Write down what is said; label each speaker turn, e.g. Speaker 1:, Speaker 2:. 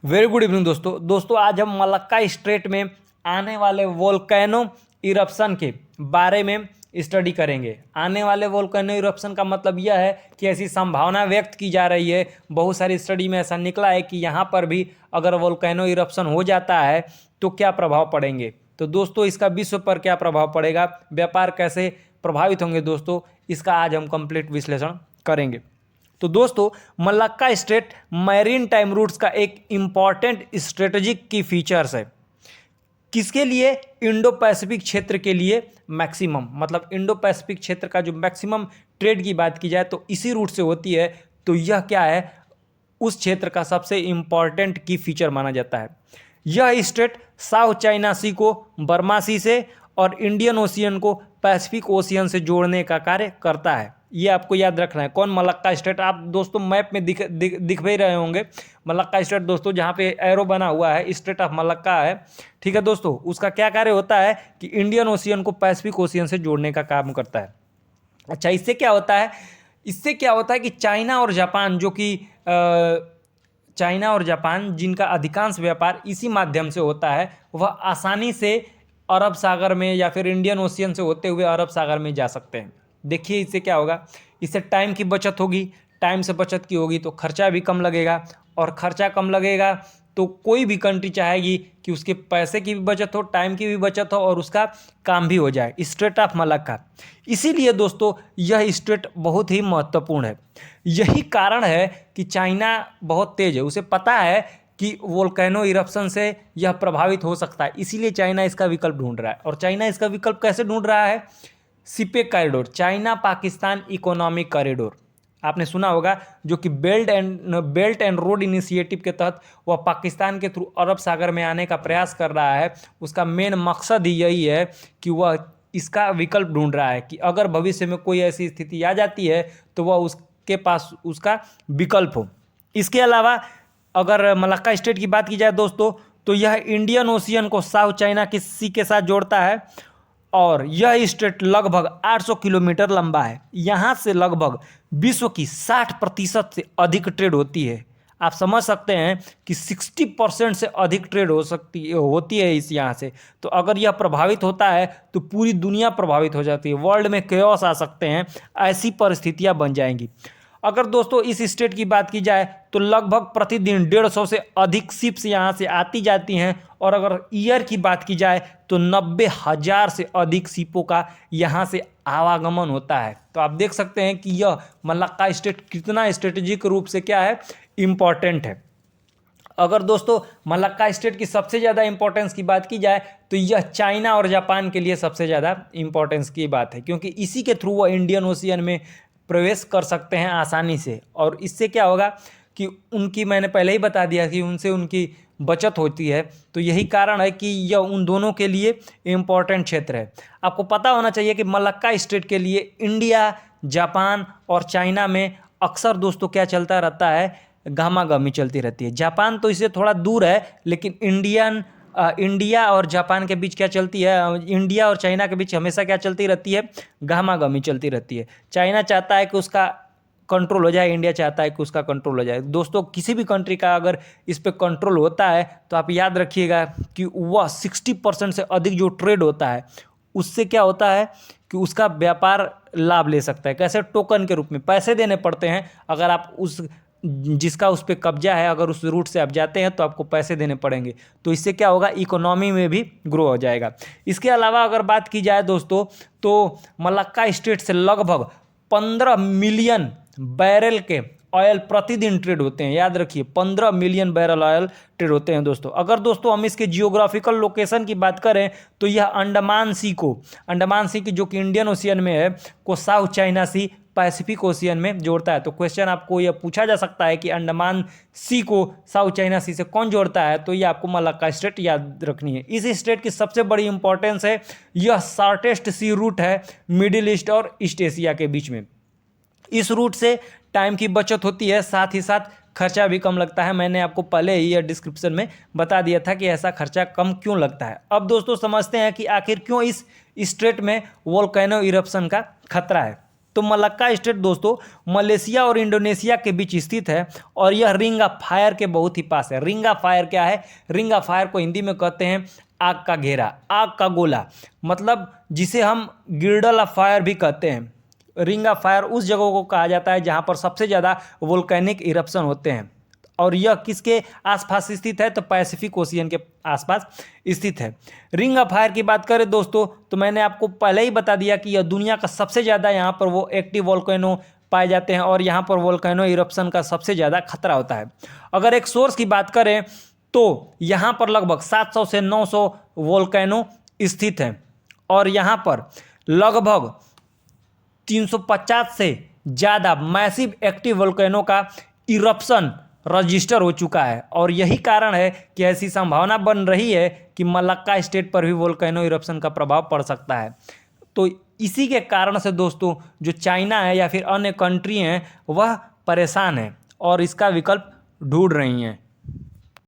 Speaker 1: Very good evening दोस्तों आज हम मलक्का स्ट्रेट में आने वाले वोल्केनो इरप्शन के बारे में स्टडी करेंगे। आने वाले वोल्केनो इरप्शन का मतलब यह है कि ऐसी संभावना व्यक्त की जा रही है, बहुत सारी स्टडी में ऐसा निकला है कि यहाँ पर भी अगर वोल्केनो इरप्शन हो जाता है तो क्या प्रभाव पड़ेंगे। तो दोस्तों इसका विश्व पर क्या प्रभाव पड़ेगा, व्यापार कैसे प्रभावित होंगे, दोस्तों इसका आज हम कंप्लीट विश्लेषण करेंगे। तो दोस्तों Malacca Strait maritime routes का एक इम्पॉर्टेंट स्ट्रेटेजिक की फीचर्स है। किसके लिए? इंडो पैसिफिक क्षेत्र के लिए मैक्सिमम, मतलब इंडो पैसिफिक क्षेत्र का जो मैक्सिमम ट्रेड की बात की जाए तो इसी रूट से होती है। तो यह क्या है, उस क्षेत्र का सबसे इम्पॉर्टेंट की फीचर माना जाता है। यह स्ट्रेट साउथ चाइना सी को बर्मा सी से और इंडियन ओशियन को पैसिफिक ओशियन से जोड़ने का कार्य करता है। ये आपको याद रखना है। कौन? Malacca strait. आप दोस्तों मैप में दिख भी रहे होंगे मलक्का स्ट्रेट दोस्तों, जहाँ पे एरो बना हुआ है स्ट्रेट ऑफ मलक्का है। ठीक है दोस्तों, उसका क्या कार्य होता है कि इंडियन ओशियन को पैसिफिक ओशियन से जोड़ने का काम करता है। अच्छा, इससे क्या होता है? इससे क्या होता है कि चाइना और जापान, जो कि चाइना और जापान जिनका अधिकांश व्यापार इसी माध्यम से होता है, वह आसानी से अरब सागर में या फिर इंडियन ओशियन से होते हुए अरब सागर में जा सकते हैं। देखिए इससे क्या होगा, इससे टाइम की बचत होगी। टाइम से बचत की होगी तो खर्चा भी कम लगेगा, और खर्चा कम लगेगा तो कोई भी कंट्री चाहेगी कि उसके पैसे की भी बचत हो, टाइम की भी बचत हो और उसका काम भी हो जाए। स्ट्रेट ऑफ मलक्का, इसीलिए दोस्तों यह स्ट्रेट बहुत ही महत्वपूर्ण है। यही कारण है कि चाइना बहुत तेज है, उसे पता है कि वोल्केनो इरप्शन से यह प्रभावित हो सकता है, इसीलिए चाइना इसका विकल्प ढूंढ रहा है। और चाइना इसका विकल्प कैसे ढूंढ रहा है? CPEC corridor, China Pakistan economic corridor आपने सुना होगा, जो कि बेल्ट एंड रोड इनिशिएटिव के तहत वह पाकिस्तान के थ्रू अरब सागर में आने का प्रयास कर रहा है। उसका मेन मकसद ही यही है कि वह इसका विकल्प ढूंढ रहा है कि अगर भविष्य में कोई ऐसी स्थिति आ जाती है तो वह उसके पास उसका विकल्प हो। इसके अलावा अगर मलक्का स्ट्रेट की बात की जाए दोस्तों, तो यह इंडियन ओशियन को साउथ चाइना की सी के साथ जोड़ता है, और यह स्ट्रेट लगभग 800 किलोमीटर लंबा है। यहाँ से लगभग विश्व की 60% से अधिक ट्रेड होती है। आप समझ सकते हैं कि 60% से अधिक ट्रेड होती है इस यहाँ से। तो अगर यह प्रभावित होता है तो पूरी दुनिया प्रभावित हो जाती है, वर्ल्ड में केओस आ सकते हैं, ऐसी परिस्थितियाँ बन जाएंगी। अगर दोस्तों इस स्टेट की बात की जाए तो लगभग प्रतिदिन 150 से अधिक शिप्स यहाँ से आती जाती हैं, और अगर ईयर की बात की जाए तो 90,000 से अधिक शिपों का यहाँ से आवागमन होता है। तो आप देख सकते हैं कि यह मलक्का स्टेट कितना स्ट्रेटेजिक रूप से क्या है, इम्पॉर्टेंट है। अगर दोस्तों मलक्का स्टेट की सबसे ज़्यादा इंपॉर्टेंस की बात की जाए तो यह चाइना और जापान के लिए सबसे ज़्यादा इंपॉर्टेंस की बात है, क्योंकि इसी के थ्रू वह इंडियन ओशियन में प्रवेश कर सकते हैं आसानी से। और इससे क्या होगा कि उनकी, मैंने पहले ही बता दिया कि उनसे उनकी बचत होती है। तो यही कारण है कि यह उन दोनों के लिए इम्पॉर्टेंट क्षेत्र है। आपको पता होना चाहिए कि मलक्का स्ट्रेट के लिए इंडिया, जापान और चाइना में अक्सर दोस्तों क्या चलता रहता है, गहमागहमी चलती रहती है। जापान तो इससे थोड़ा दूर है, लेकिन इंडिया और जापान के बीच क्या चलती है, इंडिया और चाइना के बीच हमेशा क्या चलती रहती है, गहमागहमी चलती रहती है। चाइना चाहता है कि उसका कंट्रोल हो जाए, इंडिया चाहता है कि उसका कंट्रोल हो जाए। दोस्तों किसी भी कंट्री का अगर इस पर कंट्रोल होता है तो आप याद रखिएगा कि वह 60% से अधिक जो ट्रेड होता है उससे क्या होता है कि उसका व्यापार लाभ ले सकता है। कैसे? टोकन के रूप में पैसे देने पड़ते हैं। अगर आप जिसका उस पर कब्जा है, अगर उस रूट से आप जाते हैं तो आपको पैसे देने पड़ेंगे। तो इससे क्या होगा, इकोनॉमी में भी ग्रो हो जाएगा। इसके अलावा अगर बात की जाए दोस्तों तो मलक्का स्ट्रेट से लगभग 15 मिलियन बैरल के ऑयल प्रतिदिन ट्रेड होते हैं। याद रखिए 15 मिलियन बैरल ऑयल ट्रेड होते हैं दोस्तों। अगर दोस्तों हम इसके जियोग्राफिकल लोकेशन की बात करें तो यह अंडमान सी की, जो कि इंडियन ओशियन में है, को साउथ चाइना सी पैसिफिक ओशियन में जोड़ता है। तो क्वेश्चन आपको यह पूछा जा सकता है कि अंडमान सी को साउथ चाइना सी से कौन जोड़ता है, तो ये आपको मलक्का स्ट्रेट याद रखनी है। इस स्ट्रेट की सबसे बड़ी इंपॉर्टेंस है, यह शॉर्टेस्ट सी रूट है मिडिल ईस्ट और ईस्ट एशिया के बीच में। इस रूट से टाइम की बचत होती है, साथ ही साथ खर्चा भी कम लगता है। मैंने आपको पहले ही यह डिस्क्रिप्शन में बता दिया था कि ऐसा खर्चा कम क्यों लगता है। अब दोस्तों समझते हैं कि आखिर क्यों इस स्ट्रेट में वोल्केनो इरप्शन का खतरा है। तो मलक्का स्टेट दोस्तों मलेशिया और इंडोनेशिया के बीच स्थित है और यह रिंग ऑफ फायर के बहुत ही पास है। रिंग ऑफ फायर क्या है? रिंग ऑफ फायर को हिंदी में कहते हैं आग का घेरा, आग का गोला, मतलब जिसे हम गिर्डल ऑफ फायर भी कहते हैं। रिंग ऑफ फायर उस जगह को कहा जाता है जहाँ पर सबसे ज़्यादा वोल्केनिक इरप्शन होते हैं और यह किसके आसपास स्थित है? तो पैसिफिक ओशियन के आसपास स्थित है। रिंग ऑफ फायर की बात करें दोस्तों तो मैंने आपको पहले ही बता दिया कि यह दुनिया का सबसे ज़्यादा यहाँ पर वो एक्टिव वोल्केनो पाए जाते हैं और यहाँ पर वोल्केनो इरप्शन का सबसे ज़्यादा खतरा होता है। अगर एक सोर्स की बात करें तो यहाँ पर लगभग 700 से 900 वोल्केनो स्थित हैं और यहाँ पर लगभग 350 से ज़्यादा मैसिव एक्टिव वोल्केनो का इरप्शन रजिस्टर हो चुका है और यही कारण है कि ऐसी संभावना बन रही है कि मलक्का स्टेट पर भी वोल्केनो इरप्शन का प्रभाव पड़ सकता है। तो इसी के कारण से दोस्तों जो चाइना है या फिर अन्य कंट्री हैं वह परेशान है और इसका विकल्प ढूंढ रही हैं।